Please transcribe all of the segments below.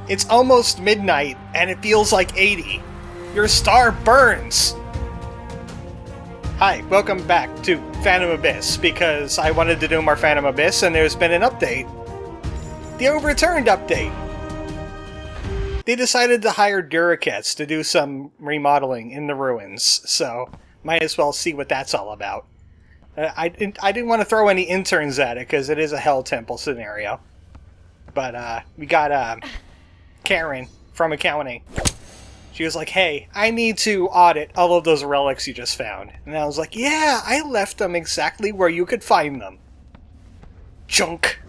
It's almost midnight, and it feels like 80. Your star burns! Hi, welcome back to Phantom Abyss, because I wanted to do more Phantom Abyss, and there's been an update. The Overturned update! They decided to hire Duracats to do some remodeling in the ruins, so might as well see what that's all about. I didn't want to throw any interns at it, because it is a Hell Temple scenario. But, we got, Karen from accounting. She was like, hey, I need to audit all of those relics you just found. And I was like, yeah, I left them exactly where you could find them. Junk.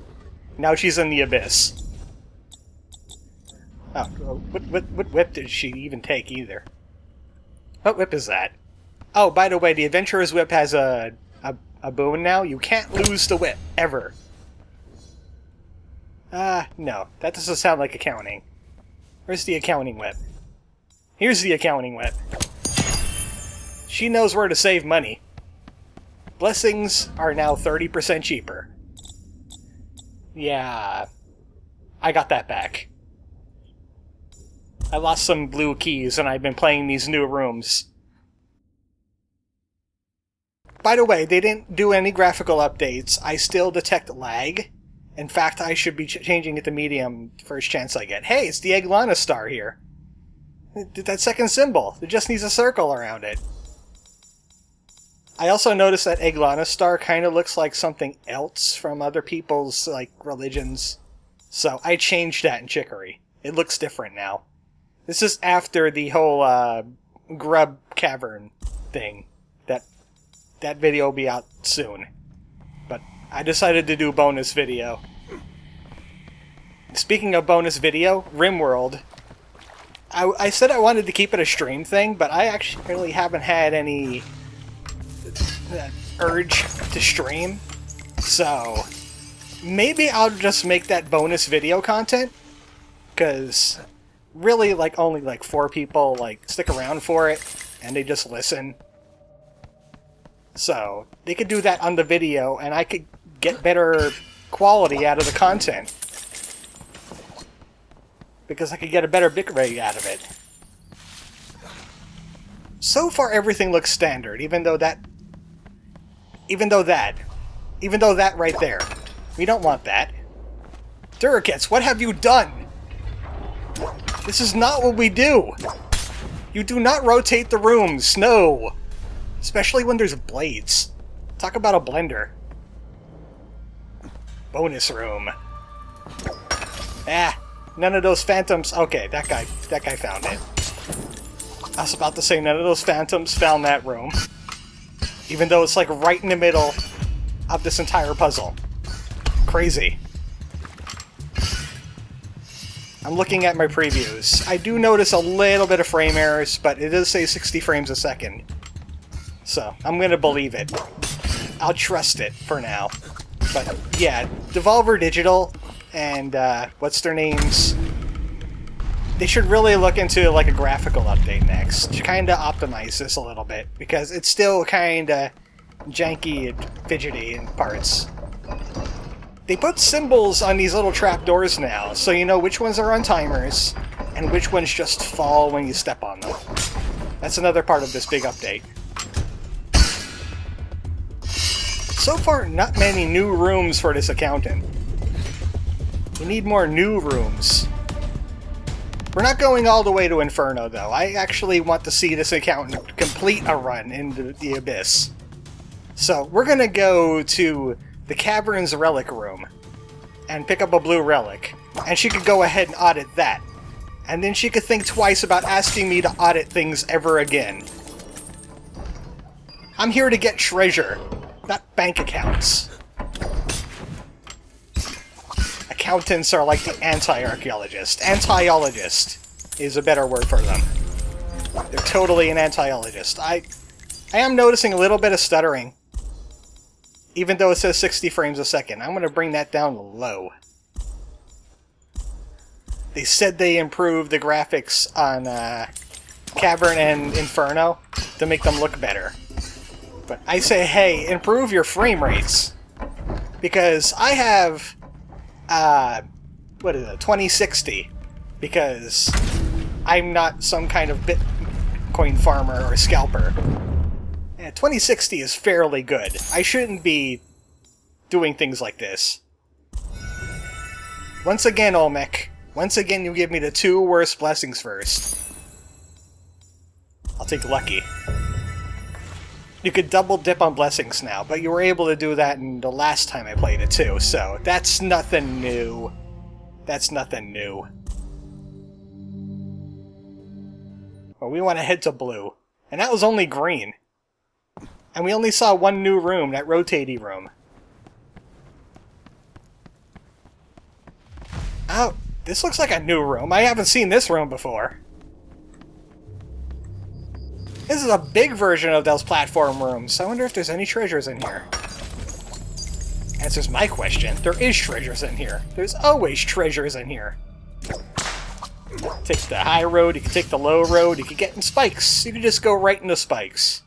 Now she's in the abyss. Oh, what whip did she even take either? What whip is that? Oh, by the way, the Adventurer's Whip has a boon now. You can't lose the whip, ever. No. That doesn't sound like accounting. Where's the accounting whip? Here's the accounting whip. She knows where to save money. Blessings are now 30% cheaper. Yeah. I got that back. I lost some blue keys and I've been playing these new rooms. By the way, they didn't do any graphical updates. I still detect lag. In fact, I should be changing it to medium first chance I get. Hey, it's the Eglana star here. That second symbol. It just needs a circle around it. I also noticed that Eglana star kind of looks like something else from other people's, like, religions. So I changed that in Chicory. It looks different now. This is after the whole, grub cavern thing. That video will be out soon. But I decided to do a bonus video. Speaking of bonus video, RimWorld. I said I wanted to keep it a stream thing, but I actually really haven't had any urge to stream. So maybe I'll just make that bonus video content. Because really, like, only like 4 people like stick around for it, and they just listen. So they could do that on the video, and I could get better quality out of the content. Because I could get a better bitrate out of it. So far everything looks standard, even though that right there. We don't want that. Duracats, what have you done? This is not what we do! You do not rotate the rooms, no! Especially when there's blades. Talk about a blender. Bonus room. None of those phantoms... Okay, that guy found it. I was about to say none of those phantoms found that room. Even though it's like right in the middle of this entire puzzle. Crazy. I'm looking at my previews. I do notice a little bit of frame errors, but it does say 60 frames a second. So, I'm gonna believe it. I'll trust it for now. But, yeah, Devolver Digital and, what's their names? They should really look into, like, a graphical update next. To kinda optimize this a little bit, because it's still kinda janky and fidgety in parts. They put symbols on these little trapdoors now, so you know which ones are on timers, and which ones just fall when you step on them. That's another part of this big update. So far, not many new rooms for this accountant. We need more new rooms. We're not going all the way to Inferno, though. I actually want to see this accountant complete a run into the Abyss. So, we're gonna go to the Cavern's Relic Room and pick up a blue relic. And she could go ahead and audit that. And then she could think twice about asking me to audit things ever again. I'm here to get treasure. Not bank accounts. Accountants are like the anti-archaeologist. Antiologist is a better word for them. They're totally an antiologist. I am noticing a little bit of stuttering. Even though it says 60 frames a second. I'm going to bring that down low. They said they improved the graphics on Cavern and Inferno to make them look better. But I say, hey, improve your frame rates. Because I have, 2060. because I'm not some kind of Bitcoin farmer or scalper. Yeah, 2060 is fairly good. I shouldn't be doing things like this. Once again, Olmec. Once again, you give me the 2 worst blessings first. I'll take lucky. You could double dip on blessings now, but you were able to do that in the last time I played it too, so that's nothing new. That's nothing new. Well, we want to head to blue. And that was only green. And we only saw one new room, that rotating room. Oh, this looks like a new room. I haven't seen this room before. This is a big version of those platform rooms. I wonder if there's any treasures in here. Answers my question. There is treasures in here. There's always treasures in here. Take the high road, you can take the low road, you can get in spikes. You can just go right into spikes.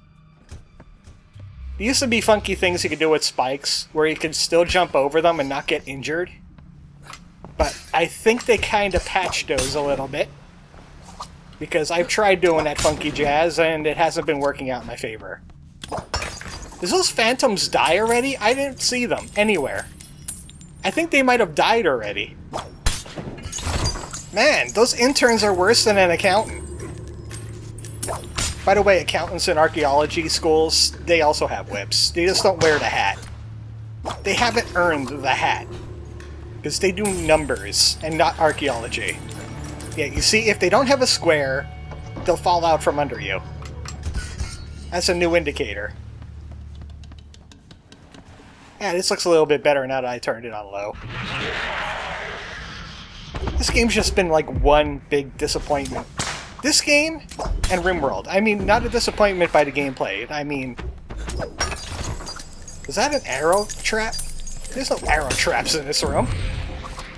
There used to be funky things you could do with spikes, where you could still jump over them and not get injured. But I think they kind of patched those a little bit. Because I've tried doing that funky jazz, and it hasn't been working out in my favor. Does those phantoms die already? I didn't see them anywhere. I think they might have died already. Man, those interns are worse than an accountant. By the way, accountants in archaeology schools, they also have whips. They just don't wear the hat. They haven't earned the hat. Because they do numbers, and not archaeology. Yeah, you see, if they don't have a square, they'll fall out from under you. That's a new indicator. Yeah, this looks a little bit better now that I turned it on low. This game's just been like one big disappointment. This game and RimWorld. I mean, not a disappointment by the gameplay. I mean... Is that an arrow trap? There's no arrow traps in this room.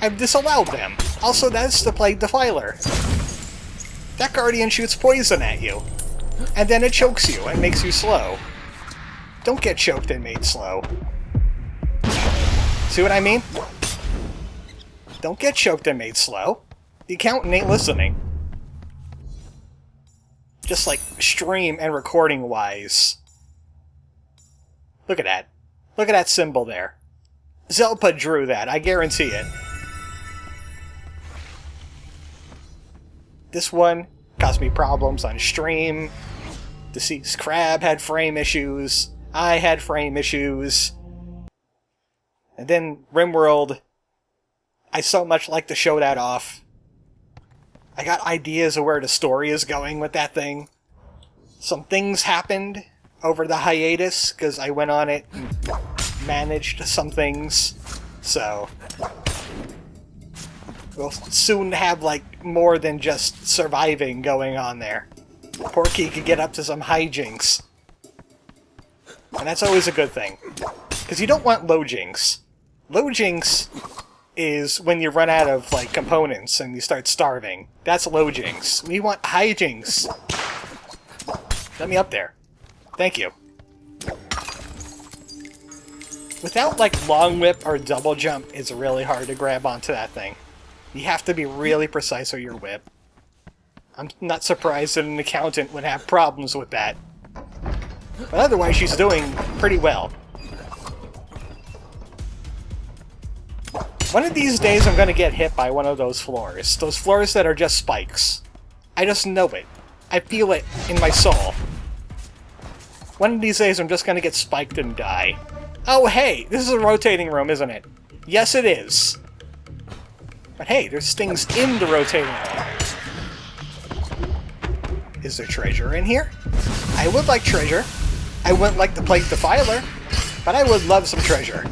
I've disallowed them. Also, that's the Plague Defiler. That Guardian shoots poison at you. And then it chokes you and makes you slow. Don't get choked and made slow. See what I mean? Don't get choked and made slow. The accountant ain't listening. Just like stream and recording wise. Look at that. Look at that symbol there. Zelpa drew that, I guarantee it. This one caused me problems on stream. Deceased Crab had frame issues. I had frame issues. And then RimWorld, I so much like to show that off. I got ideas of where the story is going with that thing. Some things happened over the hiatus, because I went on it and managed some things. So we'll soon have, like, more than just surviving going on there. Porky could get up to some hijinks. And that's always a good thing. Because you don't want low jinks. Low jinks is when you run out of, like, components and you start starving. That's low jinks. We want high jinks. Let me up there. Thank you. Without, like, long whip or double jump, it's really hard to grab onto that thing. You have to be really precise with your whip. I'm not surprised that an accountant would have problems with that. But otherwise, she's doing pretty well. One of these days, I'm going to get hit by one of those floors. Those floors that are just spikes. I just know it. I feel it in my soul. One of these days, I'm just going to get spiked and die. Oh, hey! This is a rotating room, isn't it? Yes, it is. But hey, there's things in the rotating room. Is there treasure in here? I would like treasure. I wouldn't like the Plague Defiler, but I would love some treasure.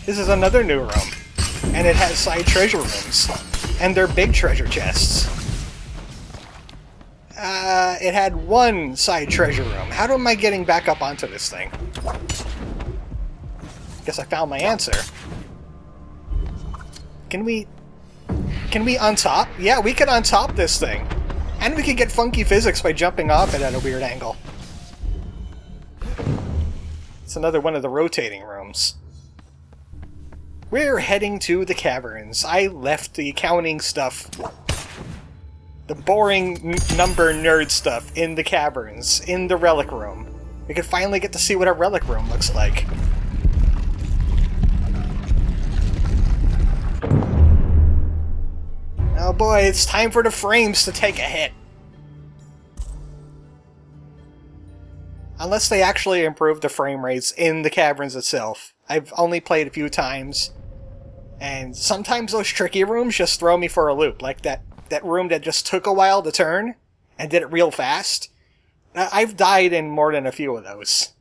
This is another new room, and it has side treasure rooms, and they're big treasure chests. It had one side treasure room. How am I getting back up onto this thing? Guess I found my answer. Can we untop? Yeah, we can untop this thing. And we can get funky physics by jumping off it at a weird angle. It's another one of the rotating rooms. We're heading to the caverns. I left the accounting stuff, the boring number nerd stuff, in the caverns, in the relic room. We can finally get to see what a relic room looks like. Oh boy, it's time for the frames to take a hit. Unless they actually improve the frame rates in the caverns itself. I've only played a few times, and sometimes those tricky rooms just throw me for a loop, like that room that just took a while to turn and did it real fast. I've died in more than a few of those.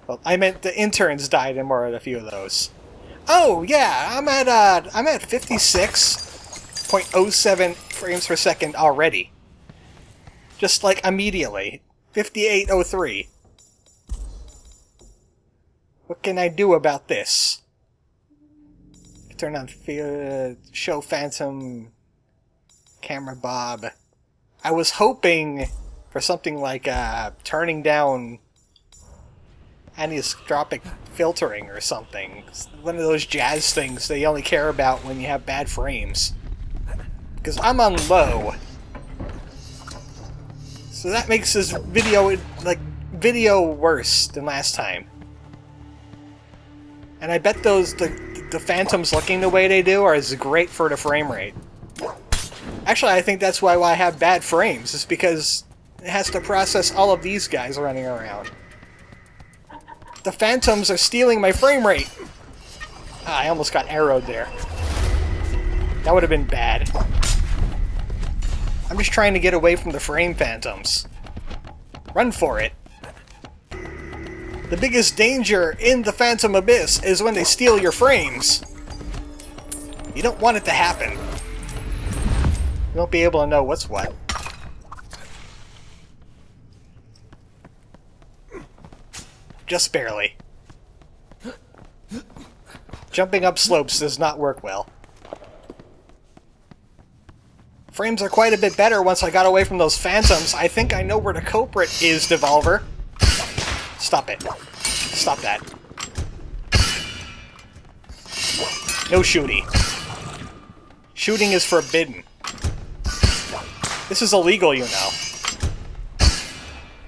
Well, I meant the interns died in more than a few of those. Oh yeah, I'm at 56.07 frames per second already. Just like immediately. 58.03. What can I do about this? Turn on show phantom camera bob. I was hoping for something like turning down anisotropic filtering or something. One of those jazz things they only care about when you have bad frames. Because I'm on low. So that makes this video worse than last time. And I bet the phantoms looking the way they do is great for the frame rate. Actually, I think that's why I have bad frames, is because it has to process all of these guys running around. The phantoms are stealing my frame rate! Ah, I almost got arrowed there. That would have been bad. I'm just trying to get away from the frame phantoms. Run for it. The biggest danger in the Phantom Abyss is when they steal your frames. You don't want it to happen. You won't be able to know what's what. Just barely. Jumping up slopes does not work well. Frames are quite a bit better once I got away from those phantoms. I think I know where the culprit is, Devolver. Stop it. Stop that. No shooting. Shooting is forbidden. This is illegal, you know.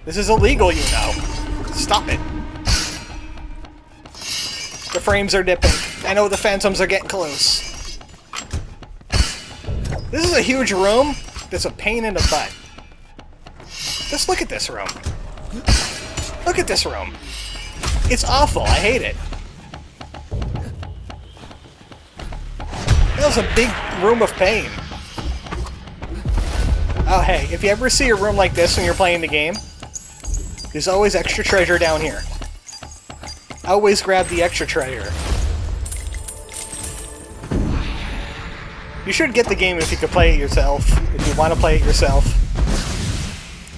This is illegal, you know. Stop it. The frames are dipping. I know the phantoms are getting close. This is a huge room that's a pain in the butt. Just look at this room. Look at this room. It's awful. I hate it. That was a big room of pain. Oh hey, if you ever see a room like this when you're playing the game, there's always extra treasure down here. Always grab the extra treasure. You should get the game if you could play it yourself, if you want to play it yourself.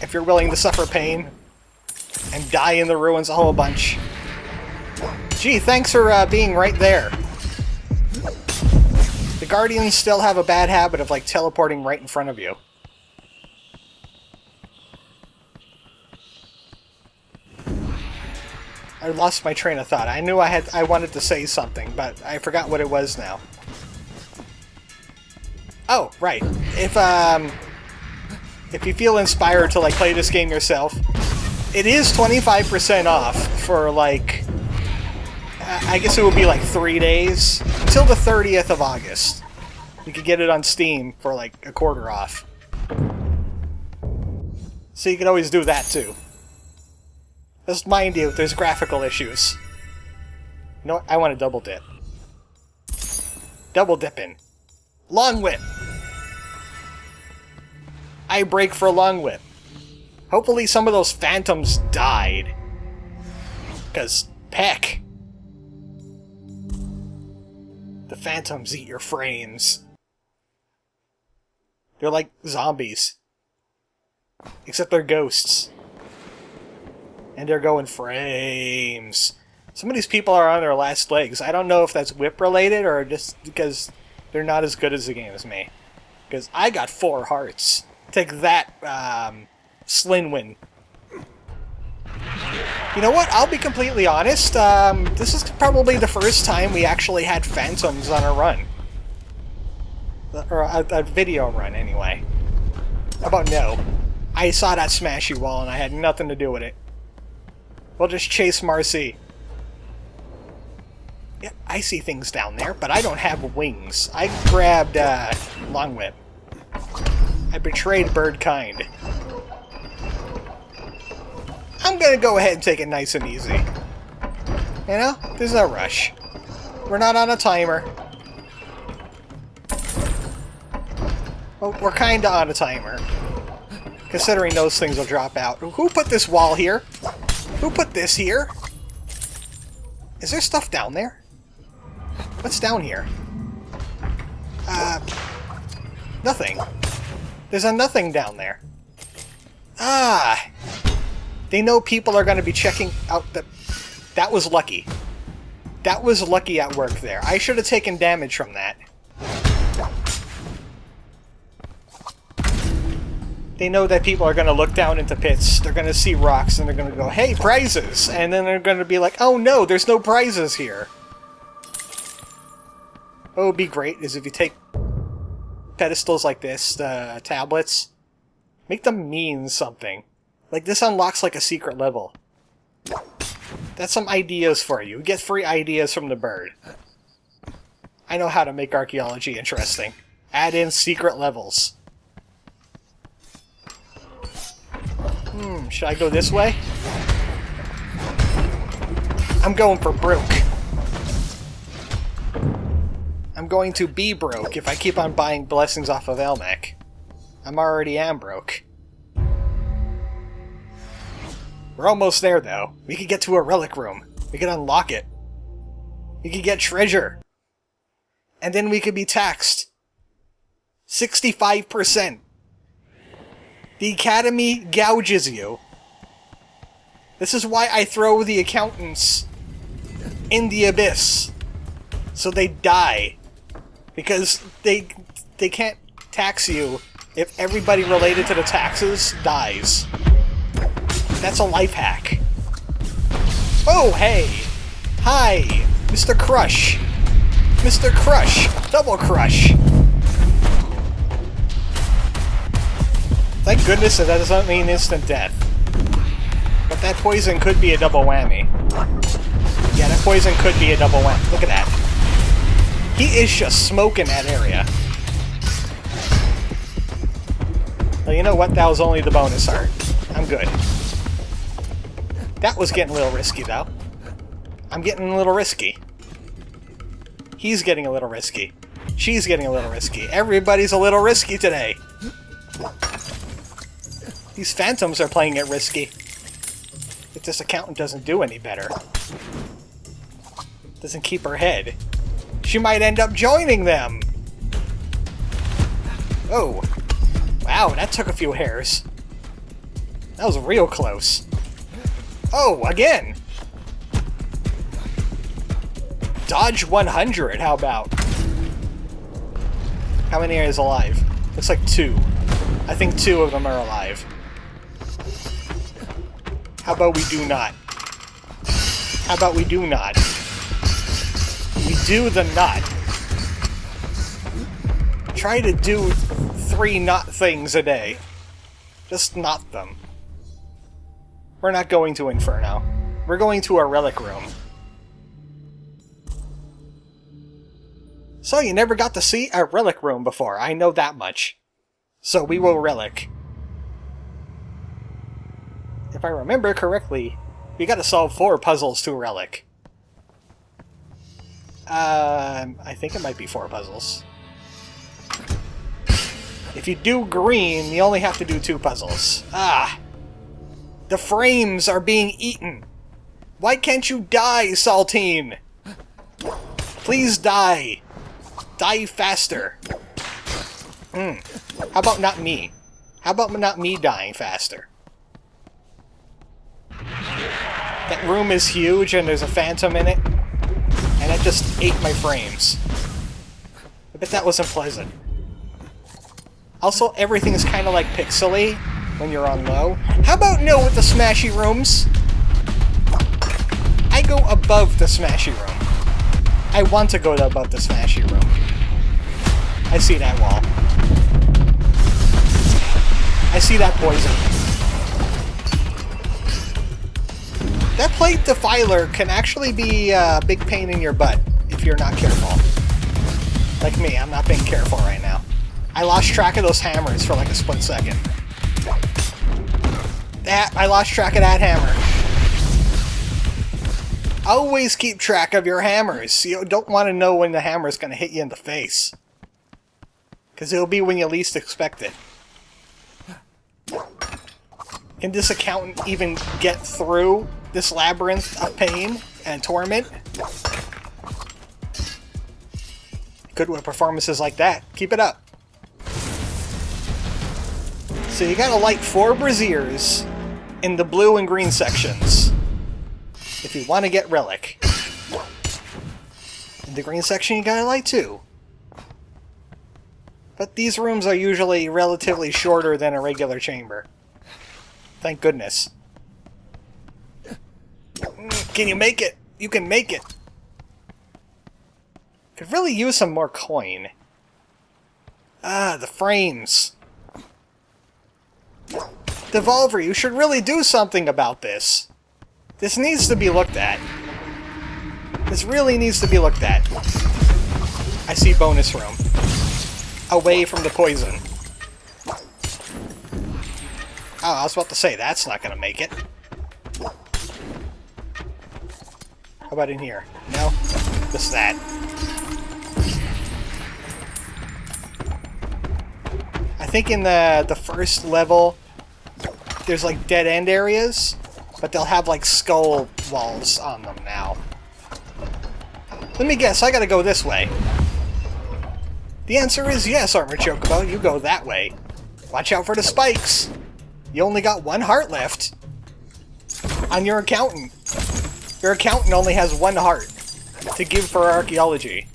If you're willing to suffer pain and die in the ruins a whole bunch. Gee, thanks for being right there. The Guardians still have a bad habit of like teleporting right in front of you. I lost my train of thought. I knew I wanted to say something, but I forgot what it was now. Oh, right. If you feel inspired to like play this game yourself, it is 25% off for like I guess it would be like 3 days until the 30th of August. You could get it on Steam for like a quarter off. So you can always do that too. Just mind you, if there's graphical issues. You know what? I want to double dip. Double dipping. Long whip. I break for long whip. Hopefully some of those phantoms died. Because, heck. The phantoms eat your frames. They're like zombies. Except they're ghosts. And they're going frames. Some of these people are on their last legs. I don't know if that's whip related or just because they're not as good as the game as me. Because I got 4 hearts. Take that, Slinwin. You know what? I'll be completely honest. This is probably the first time we actually had phantoms on a run. Or a video run, anyway. How about no? I saw that smashy wall and I had nothing to do with it. We'll just chase Marcy. Yeah, I see things down there, but I don't have wings. I grabbed Long Whip. I betrayed bird kind. I'm gonna go ahead and take it nice and easy. You know, there's no rush. We're not on a timer. Well, we're kinda on a timer. Considering those things will drop out. Who put this wall here? Who put this here? Is there stuff down there? What's down here? Nothing. There's a nothing down there. Ah! They know people are going to be checking out the... That was lucky. That was lucky at work there. I should have taken damage from that. They know that people are going to look down into pits. They're going to see rocks and they're going to go, hey, prizes! And then they're going to be like, oh no, there's no prizes here. What would be great is if you take pedestals like this, the tablets, make them mean something. Like this unlocks like a secret level. That's some ideas for you. Get free ideas from the bird. I know how to make archaeology interesting. Add in secret levels. Should I go this way? I'm going for broke. I'm going to be broke if I keep on buying blessings off of Elmec. I'm already am broke. We're almost there, though. We could get to a relic room. We could unlock it. We could get treasure. And then we could be taxed. 65%. The Academy gouges you. This is why I throw the accountants in the abyss. So they die. Because they can't tax you if everybody related to the taxes dies. That's a life hack. Oh, hey! Hi! Mr. Crush! Mr. Crush! Double Crush! Thank goodness that doesn't mean instant death. But that poison could be a double whammy. Yeah, that poison could be a double whammy. Look at that. He is just smoking that area. Well, you know what? That was only the bonus art. I'm good. That was getting a little risky, though. I'm getting a little risky. He's getting a little risky. She's getting a little risky. Everybody's a little risky today. These phantoms are playing it risky. If this accountant doesn't do any better. Doesn't keep her head. She might end up joining them! Oh. Wow, that took a few hairs. That was real close. Oh, again! Dodge 100, how about? How many is alive? Looks like 2. I think 2 of them are alive. How about we do not? How about we do not? We do the not. Try to do 3 not things a day. Just not them. We're not going to Inferno. We're going to a relic room. So you never got to see a relic room before, I know that much. So we will relic. If I remember correctly, we gotta solve 4 puzzles to relic. I think it might be 4 puzzles. If you do green, you only have to do 2 puzzles. Ah! The frames are being eaten! Why can't you die, Saltine? Please die! Die faster! How about not me? How about not me dying faster? That room is huge and there's a phantom in it. And it just ate my frames. I bet that wasn't pleasant. Also, everything is kind of like pixely when you're on low. How about no with the smashy rooms? I go above the smashy room. I want to go above the smashy room. I see that wall. I see that poison. That plate defiler can actually be a big pain in your butt if you're not careful. Like me, I'm not being careful right now. I lost track of those hammers for like a split second. I lost track of that hammer. Always keep track of your hammers. You don't want to know when the hammer's going to hit you in the face. Because it'll be when you least expect it. Can this accountant even get through this labyrinth of pain and torment? Good with performances like that. Keep it up. So you gotta light 4 braziers in the blue and green sections if you want to get relic. In the green section you gotta light 2. But these rooms are usually relatively shorter than a regular chamber. Thank goodness. Can you make it? You can make it. Could really use some more coin. Ah, the frames. Devolver, you should really do something about this. This needs to be looked at. This really needs to be looked at. I see bonus room. Away from the poison. Oh, I was about to say, that's not gonna make it. How about in here? No? Just that. I think in the first level, there's like dead end areas, but they'll have like skull walls on them now. Let me guess, I gotta go this way. The answer is yes, ArmoredChocobo, you go that way. Watch out for the spikes. You only got 1 heart left on your accountant. Your accountant only has 1 heart to give for archaeology.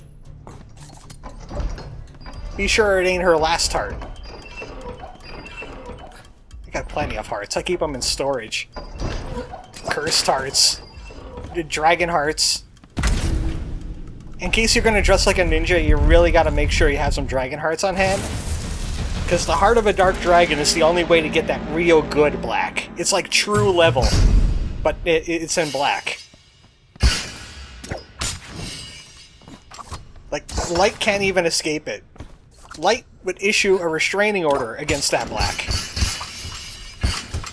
Be sure it ain't her last heart. I got plenty of hearts. I keep them in storage. Cursed hearts. Dragon hearts. In case you're gonna dress like a ninja, you really gotta make sure you have some dragon hearts on hand. Because the heart of a dark dragon is the only way to get that real good black. It's like true level, but it's in black. Like, light can't even escape it. Light would issue a restraining order against that black.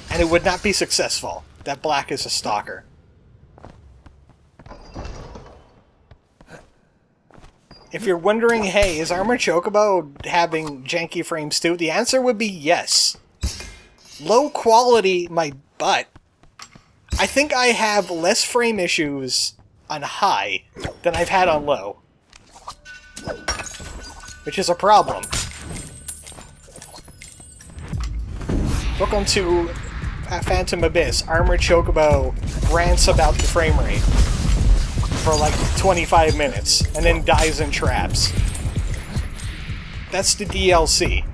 And it would not be successful. That black is a stalker. If you're wondering, hey, is ArmoredChocobo having janky frames too? The answer would be yes. Low quality, my butt. I think I have less frame issues on high than I've had on low. Which is a problem. Welcome to Phantom Abyss. ArmoredChocobo rants about the frame rate for like 25 minutes, and then dies in traps. That's the DLC.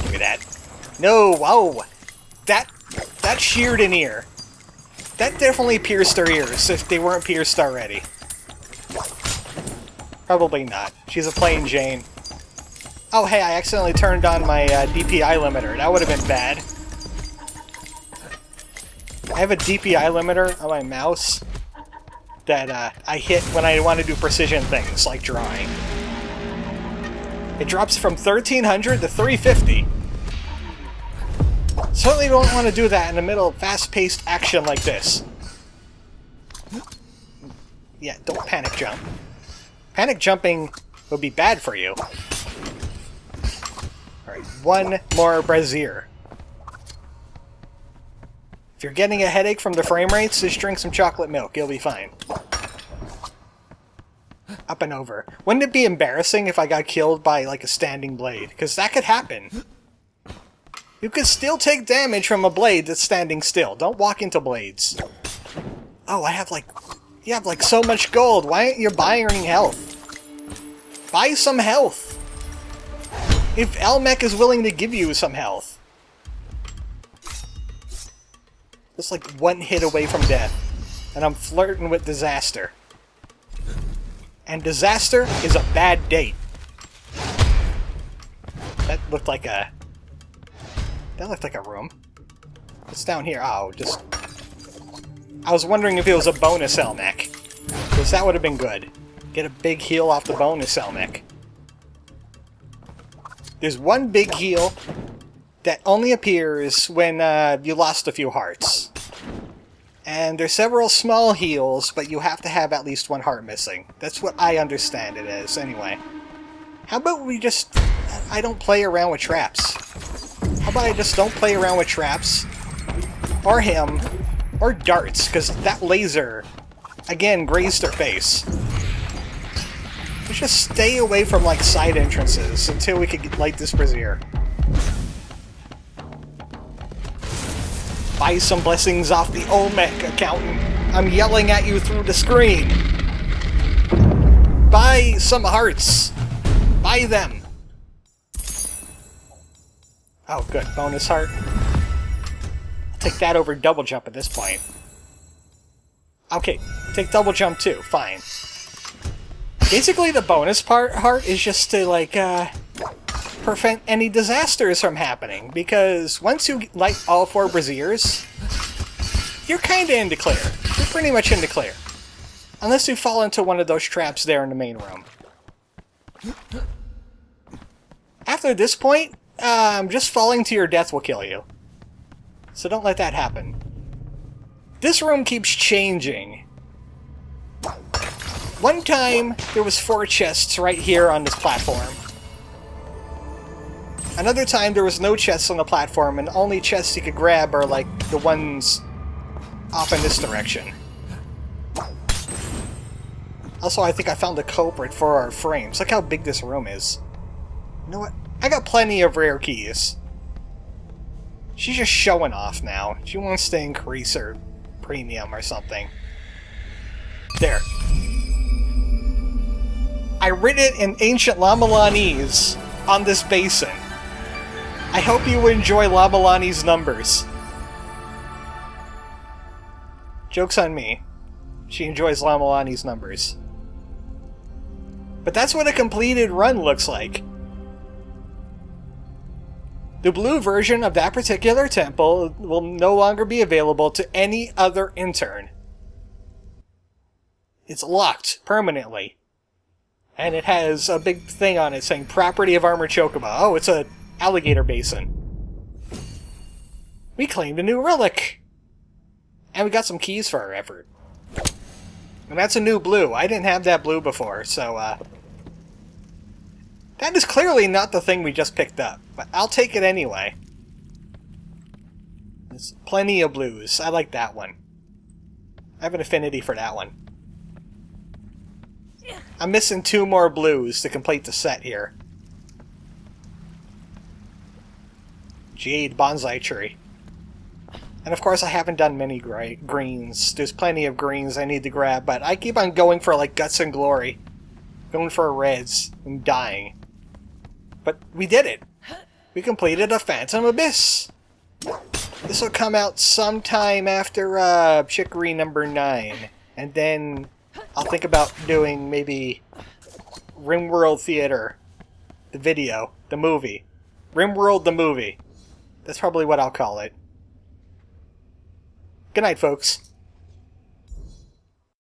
Look at that. No, whoa! That sheared an ear. That definitely pierced her ears, if they weren't pierced already. Probably not. She's a plain Jane. Oh hey, I accidentally turned on my DPI limiter. That would have been bad. I have a DPI limiter on my mouse that I hit when I want to do precision things, like drawing. It drops from 1300 to 350. Certainly don't want to do that in the middle of fast-paced action like this. Yeah, don't panic jump. Panic jumping would be bad for you. Alright, 1 more brazier. If you're getting a headache from the frame rates, just drink some chocolate milk. You'll be fine. Up and over. Wouldn't it be embarrassing if I got killed by, like, a standing blade? Because that could happen. You could still take damage from a blade that's standing still. Don't walk into blades. Oh, you have, like, so much gold. Why aren't you buying health? Buy some health. If Elmech is willing to give you some health. Just like one hit away from death. And I'm flirting with disaster. And disaster is a bad date. That looked like a... That looked like a room. It's down here. Oh, just... I was wondering if it was a bonus Elmec. Because that would have been good. Get a big heal off the bonus Elmec. There's one big heal that only appears when you lost a few hearts. And there's several small heals, but you have to have at least one heart missing. That's what I understand it as, anyway. How about we just... I don't play around with traps. How about I just don't play around with traps? Or him. Or darts, because that laser, again, grazed her face. Let's just stay away from, like, side entrances until we can light this brazier. Buy some blessings off the Olmec, accountant. I'm yelling at you through the screen. Buy some hearts. Buy them. Oh, good. Bonus heart. Take that over double jump at this point. Okay, take double jump too. Fine. Basically, the bonus heart is just to, like, prevent any disasters from happening. Because once you light all 4 braziers, you're kinda in the clear. You're pretty much in the clear. Unless you fall into one of those traps there in the main room. After this point, just falling to your death will kill you. So don't let that happen. This room keeps changing. One time, there was 4 chests right here on this platform. Another time, there was no chests on the platform, and the only chests you could grab are, like, the ones off in this direction. Also, I think I found a culprit for our frames. Look how big this room is. You know what? I got plenty of rare keys. She's just showing off now. She wants to increase her premium or something. There. I writ it in ancient Lamalanese on this basin. I hope you enjoy Lamalanese numbers. Joke's on me. She enjoys Lamalanese numbers. But that's what a completed run looks like. The blue version of that particular temple will no longer be available to any other intern. It's locked permanently. And it has a big thing on it saying property of ArmoredChocobo. Oh, it's a alligator basin. We claimed a new relic. And we got some keys for our effort. And that's a new blue. I didn't have that blue before, so that is clearly not the thing we just picked up, but I'll take it anyway. There's plenty of blues. I like that one. I have an affinity for that one. I'm missing 2 more blues to complete the set here. Jade bonsai tree. And of course I haven't done many greens. There's plenty of greens I need to grab, but I keep on going for, like, guts and glory. Going for reds and dying. But we did it! We completed a Phantom Abyss! This will come out sometime after Chicory number 9. And then I'll think about doing maybe RimWorld Theater. The video. The movie. RimWorld the movie. That's probably what I'll call it. Good night, folks.